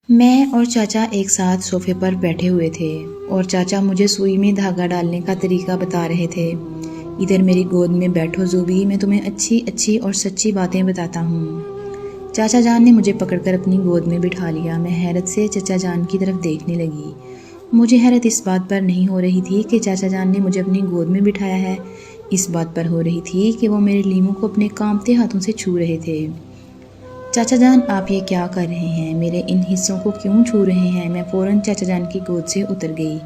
میں اور چاچا ایک ساتھ صوفے پر بیٹھے ہوئے تھے اور چاچا مجھے سوئی میں دھاگا ڈالنے کا طریقہ بتا رہے تھے۔ ادھر میری گود میں بیٹھو زوبی، میں تمہیں اچھی اور سچی باتیں بتاتا ہوں۔ چاچا جان نے مجھے پکڑ کر اپنی گود میں بٹھا لیا۔ میں حیرت سے چاچا جان کی طرف دیکھنے لگی۔ مجھے حیرت اس بات پر نہیں ہو رہی تھی کہ چاچا جان نے مجھے اپنی گود میں بٹھایا ہے، اس بات پر ہو رہی تھی کہ وہ میرے لیموں کو اپنے کانپتے ہاتھوں سے چھو رہے تھے۔ چاچا جان، آپ یہ کیا کر رہے ہیں؟ میرے ان حصوں کو کیوں چھو رہے ہیں؟ میں فوراً چاچا جان کی گود سے اتر گئی۔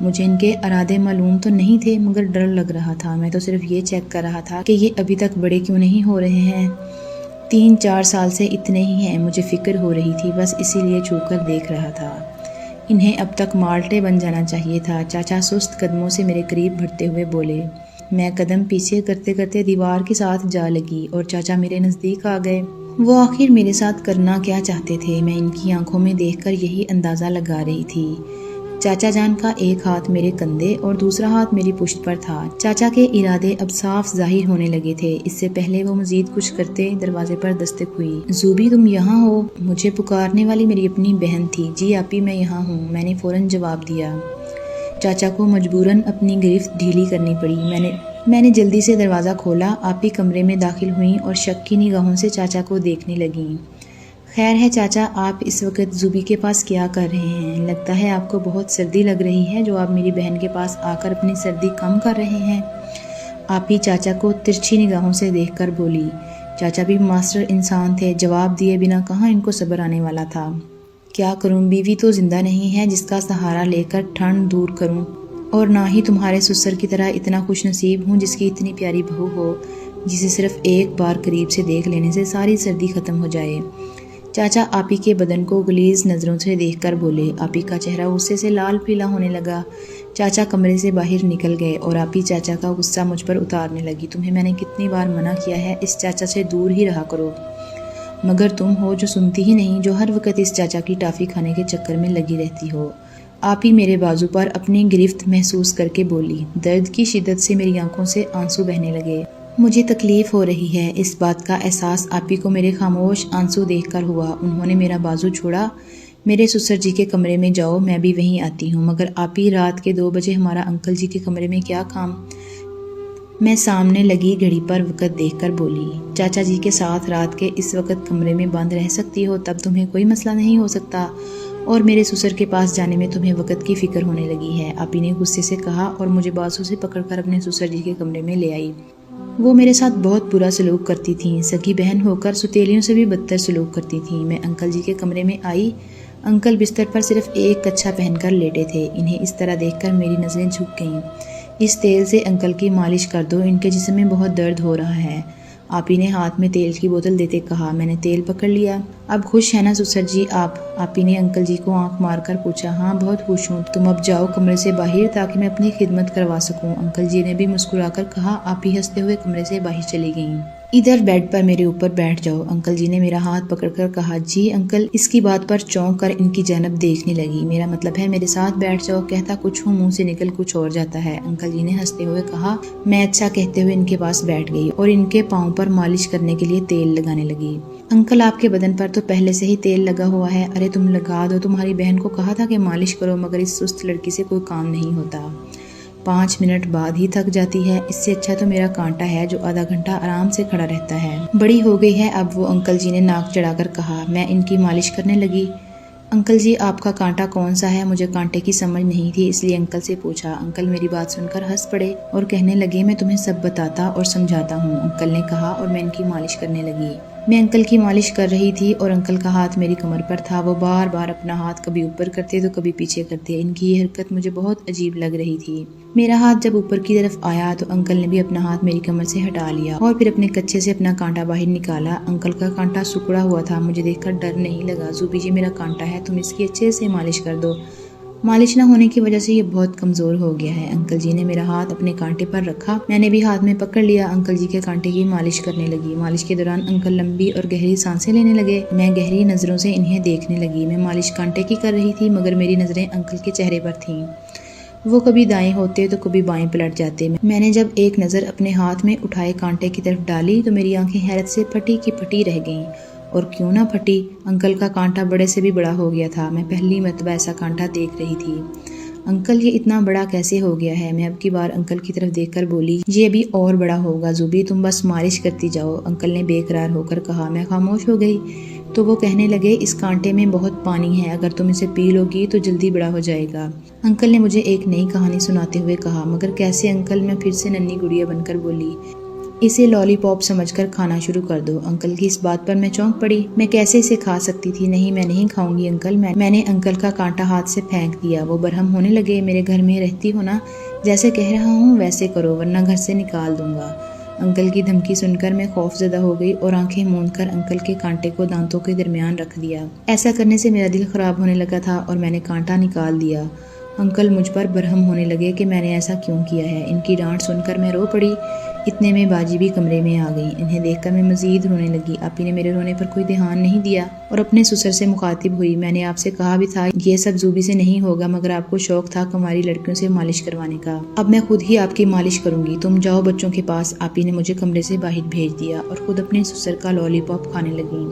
مجھے ان کے ارادے معلوم تو نہیں تھے، مگر ڈر لگ رہا تھا۔ میں تو صرف یہ چیک کر رہا تھا کہ یہ ابھی تک بڑے کیوں نہیں ہو رہے ہیں۔ 3-4 سال سے اتنے ہی ہیں۔ مجھے فکر ہو رہی تھی، بس اسی لیے چھو کر دیکھ رہا تھا۔ انہیں اب تک مالٹے بن جانا چاہیے تھا۔ چاچا سست قدموں سے میرے قریب بڑھتے ہوئے بولے۔ میں قدم پیچھے کرتے کرتے دیوار کے ساتھ جا لگی اور چاچا میرے نزدیک آ گئے۔ وہ آخر میرے ساتھ کرنا کیا چاہتے تھے؟ میں ان کی آنکھوں میں دیکھ کر یہی اندازہ لگا رہی تھی۔ چاچا جان کا ایک ہاتھ میرے کندھے اور دوسرا ہاتھ میری پشت پر تھا۔ چاچا کے ارادے اب صاف ظاہر ہونے لگے تھے۔ اس سے پہلے وہ مزید کچھ کرتے دروازے پر دستک ہوئی۔ زوبی، تم یہاں ہو؟ مجھے پکارنے والی میری اپنی بہن تھی۔ جی آپی، میں یہاں ہوں، میں نے فوراً جواب دیا۔ چاچا کو مجبوراً اپنی گرفت ڈھیلی کرنی پڑی۔ میں نے جلدی سے دروازہ کھولا۔ آپی کمرے میں داخل ہوئیں اور شک کی نگاہوں سے چاچا کو دیکھنے لگیں۔ خیر ہے چاچا، آپ اس وقت زوبی کے پاس کیا کر رہے ہیں؟ لگتا ہے آپ کو بہت سردی لگ رہی ہے جو آپ میری بہن کے پاس آ کر اپنی سردی کم کر رہے ہیں۔ آپی چاچا کو ترچھی نگاہوں سے دیکھ کر بولی۔ چاچا بھی ماسٹر انسان تھے، جواب دیے بنا کہاں ان کو صبر آنے والا تھا۔ کیا کروں، بیوی تو زندہ نہیں ہے جس کا سہارا لے کر ٹھنڈ دور کروں، اور نہ ہی تمہارے سسر کی طرح اتنا خوش نصیب ہوں جس کی اتنی پیاری بہو ہو جسے صرف ایک بار قریب سے دیکھ لینے سے ساری سردی ختم ہو جائے۔ چاچا آپی کے بدن کو غلیظ نظروں سے دیکھ کر بولے۔ آپی کا چہرہ غصے سے لال پیلا ہونے لگا۔ چاچا کمرے سے باہر نکل گئے اور آپی چاچا کا غصہ مجھ پر اتارنے لگی۔ تمہیں میں نے کتنی بار منع کیا ہے اس چاچا سے دور ہی رہا کرو، مگر تم ہو جو سنتی ہی نہیں، جو ہر وقت اس چاچا کی ٹافی کھانے کے چکر میں لگی رہتی ہو۔ آپی میرے بازو پر اپنی گرفت محسوس کر کے بولی۔ درد کی شدت سے میری آنکھوں سے آنسو بہنے لگے۔ مجھے تکلیف ہو رہی ہے، اس بات کا احساس آپی کو میرے خاموش آنسو دیکھ کر ہوا۔ انہوں نے میرا بازو چھوڑا۔ میرے سسر جی کے کمرے میں جاؤ، میں بھی وہیں آتی ہوں۔ مگر آپی، رات کے 2 بجے ہمارا انکل جی کے کمرے میں کیا کام؟ میں سامنے لگی گھڑی پر وقت دیکھ کر بولی۔ چاچا جی کے ساتھ رات کے اس وقت کمرے میں بند رہ سکتی ہو، تب تمہیں کوئی مسئلہ نہیں ہو سکتا، اور میرے سسر کے پاس جانے میں تمہیں وقت کی فکر ہونے لگی ہے، آپی نے غصے سے کہا اور مجھے بازو سے پکڑ کر اپنے سسر جی کے کمرے میں لے آئی۔ وہ میرے ساتھ بہت برا سلوک کرتی تھیں، سگی بہن ہو کر ستیلیوں سے بھی بدتر سلوک کرتی تھیں۔ میں انکل جی کے کمرے میں آئی۔ انکل بستر پر صرف ایک کچھا پہن کر لیٹے تھے۔ انہیں اس طرح دیکھ کر میری نظریں جھک گئیں۔ اس تیل سے انکل کی مالش کر دو، ان کے جسم میں بہت درد ہو رہا ہے، آپی نے ہاتھ میں تیل کی بوتل دیتے کہا۔ میں نے تیل پکڑ لیا۔ اب خوش ہے نا سسر جی آپ؟ آپی نے انکل جی کو آنکھ مار کر پوچھا۔ ہاں بہت خوش ہوں، تم اب جاؤ کمرے سے باہر تاکہ میں اپنی خدمت کروا سکوں، انکل جی نے بھی مسکرا کر کہا۔ آپی ہنستے ہوئے کمرے سے باہر چلی گئیں۔ ادھر بیڈ پر میرے اوپر بیٹھ جاؤ، انکل جی نے میرا ہاتھ پکڑ کر کہا۔ جی انکل، اس کی بات پر چونک کر ان کی جانب دیکھنے لگی۔ میرا مطلب ہے میرے ساتھ بیٹھ جاؤ، کہتا کچھ ہوں منہ سے نکل کچھ اور جاتا ہے، انکل جی نے ہنستے ہوئے کہا۔ میں اچھا کہتے ہوئے ان کے پاس بیٹھ گئی اور ان کے پاؤں پر مالش کرنے کے لیے تیل لگانے لگی۔ انکل، آپ کے بدن پر تو پہلے سے ہی تیل لگا ہوا ہے، ارے تم لگا دو، تمہاری بہن کو کہا تھا کہ مالش کرو، مگر اس سست لڑکی سے کوئی کام نہیں ہوتا، 5 منٹ بعد ہی تھک جاتی ہے، اس سے اچھا تو میرا کانٹا ہے جو آدھا گھنٹہ آرام سے کھڑا رہتا ہے، بڑی ہو گئی ہے اب وہ، انکل جی نے ناک چڑھا کر کہا۔ میں ان کی مالش کرنے لگی۔ انکل جی آپ کا کانٹا کون سا ہے؟ مجھے کانٹے کی سمجھ نہیں تھی، اس لیے انکل سے پوچھا۔ انکل میری بات سن کر ہنس پڑے اور کہنے لگے، میں تمہیں سب بتاتا اور سمجھاتا ہوں، انکل نے کہا، اور میں ان کی مالش کرنے لگی۔ میں انکل کی مالش کر رہی تھی اور انکل کا ہاتھ میری کمر پر تھا۔ وہ بار بار اپنا ہاتھ کبھی اوپر کرتے تو کبھی پیچھے کرتے۔ ان کی یہ حرکت مجھے بہت عجیب لگ رہی تھی۔ میرا ہاتھ جب اوپر کی طرف آیا تو انکل نے بھی اپنا ہاتھ میری کمر سے ہٹا لیا اور پھر اپنے کچھے سے اپنا کانٹا باہر نکالا۔ انکل کا کانٹا سکڑا ہوا تھا، مجھے دیکھ کر ڈر نہیں لگا۔ زوبی جی میرا کانٹا ہے، تم اس کی اچھے سے مالش کر دو، مالش نہ ہونے کی وجہ سے یہ بہت کمزور ہو گیا ہے۔ انکل جی نے میرا ہاتھ اپنے کانٹے پر رکھا، میں نے بھی ہاتھ میں پکڑ لیا۔ انکل جی کے کانٹے کی مالش کرنے لگی۔ مالش کے دوران انکل لمبی اور گہری سانسیں لینے لگے۔ میں گہری نظروں سے انہیں دیکھنے لگی۔ میں مالش کانٹے کی کر رہی تھی مگر میری نظریں انکل کے چہرے پر تھیں۔ وہ کبھی دائیں ہوتے تو کبھی بائیں پلٹ جاتے۔ میں نے جب ایک نظر اپنے ہاتھ میں اٹھائے کانٹے کی طرف ڈالی تو میری آنکھیں حیرت سے پھٹی کی پھٹی رہ گئیں اور کیوں نہ پھٹی، انکل کا کانٹا بڑے سے بھی بڑا ہو گیا تھا۔ میں پہلی مرتبہ ایسا کانٹا دیکھ رہی تھی۔ انکل یہ اتنا بڑا کیسے ہو گیا ہے؟ میں اب کی بار انکل کی طرف دیکھ کر بولی، یہ ابھی اور بڑا ہوگا زوبی، تم بس مالش کرتی جاؤ، انکل نے بے قرار ہو کر کہا۔ میں خاموش ہو گئی تو وہ کہنے لگے، اس کانٹے میں بہت پانی ہے، اگر تم اسے پی لو گی تو جلدی بڑا ہو جائے گا۔ انکل نے مجھے ایک نئی کہانی سناتے ہوئے کہا، مگر کیسے انکل؟ میں پھر سے ننھی گڑیا بن کر بولی۔ اسے لالی پاپ سمجھ کر کھانا شروع کر دو۔ انکل کی اس بات پر میں چونک پڑی۔ میں کیسے اسے کھا سکتی تھی؟ نہیں، میں نہیں کھاؤں گی انکل۔ میں نے انکل کا کانٹا ہاتھ سے پھینک دیا۔ وہ برہم ہونے لگے، میرے گھر میں رہتی ہو نا، جیسے کہہ رہا ہوں ویسے کرو ورنہ گھر سے نکال دوں گا۔ انکل کی دھمکی سن کر میں خوف زدہ ہو گئی اور آنکھیں موند کر انکل کے کانٹے کو دانتوں کے درمیان رکھ دیا۔ ایسا کرنے سے میرا دل خراب ہونے لگا تھا اور میں نے کانٹا نکال دیا۔ انکل مجھ پر برہم ہونے لگے کہ میں نے ایسا کیوں کیا ہے۔ ان کی ڈانٹ سن کر میں رو پڑی۔ اتنے میں باجی بھی کمرے میں آ گئی۔ انہیں دیکھ کر میں مزید رونے لگی۔ آپی نے میرے رونے پر کوئی دھیان نہیں دیا اور اپنے سسر سے مخاطب ہوئی، میں نے آپ سے کہا بھی تھا یہ سب زوبی سے نہیں ہوگا، مگر آپ کو شوق تھا کنواری لڑکیوں سے مالش کروانے کا۔ اب میں خود ہی آپ کی مالش کروں گی، تم جاؤ بچوں کے پاس۔ آپی نے مجھے کمرے سے باہر بھیج دیا اور خود اپنے سسر کا لالی پاپ کھانے لگی۔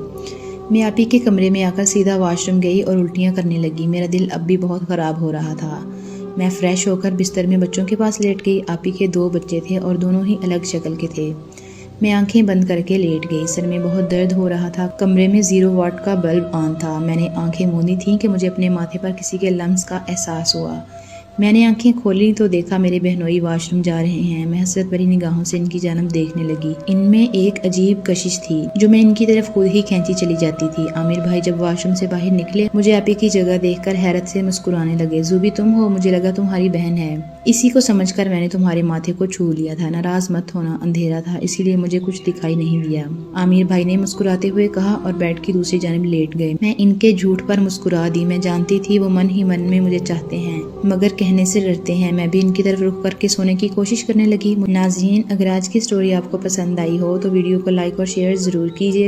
میں آپی کے کمرے میں آ کر سیدھا واش روم گئی اور الٹیاں کرنے لگی۔ میرا دل اب بھی بہت خراب ہو رہا تھا۔ میں فریش ہو کر بستر میں بچوں کے پاس لیٹ گئی۔ آپی کے 2 بچے تھے اور دونوں ہی الگ شکل کے تھے۔ میں آنکھیں بند کر کے لیٹ گئی۔ سر میں بہت درد ہو رہا تھا۔ کمرے میں 0 واٹ کا بلب آن تھا۔ میں نے آنکھیں موندی تھیں کہ مجھے اپنے ماتھے پر کسی کے لمس کا احساس ہوا۔ میں نے آنکھیں کھولی تو دیکھا میرے بہنوئی واش روم جا رہے ہیں۔ میں حسرت بھری نگاہوں سے ان کی جانب دیکھنے لگی۔ ان میں ایک عجیب کشش تھی جو میں ان کی طرف خود ہی کھینچی چلی جاتی تھی۔ عامر بھائی جب واش روم سے باہر نکلے، مجھے آپی کی جگہ دیکھ کر حیرت سے مسکرانے لگے۔ زوبی تم ہو؟ مجھے لگا تمہاری بہن ہے۔ اسی کو سمجھ کر میں نے تمہارے ماتھے کو چھو لیا تھا۔ ناراض مت ہونا، اندھیرا تھا اسی لیے مجھے کچھ دکھائی نہیں دیا، عامر بھائی نے مسکراتے ہوئے کہا اور بیڈ کی دوسری جانب لیٹ گئے۔ میں ان کے جھوٹ پر مسکرا دی۔ میں جانتی تھی وہ من ہی من میں مجھے چاہتے ہیں مگر کہنے سے ڈرتے ہیں۔ میں بھی ان کی طرف رخ کر کے سونے کی کوشش کرنے لگی۔ ناظرین، اگر آج کی سٹوری آپ کو پسند آئی ہو تو ویڈیو کو لائک اور شیئر ضرور کیجیے۔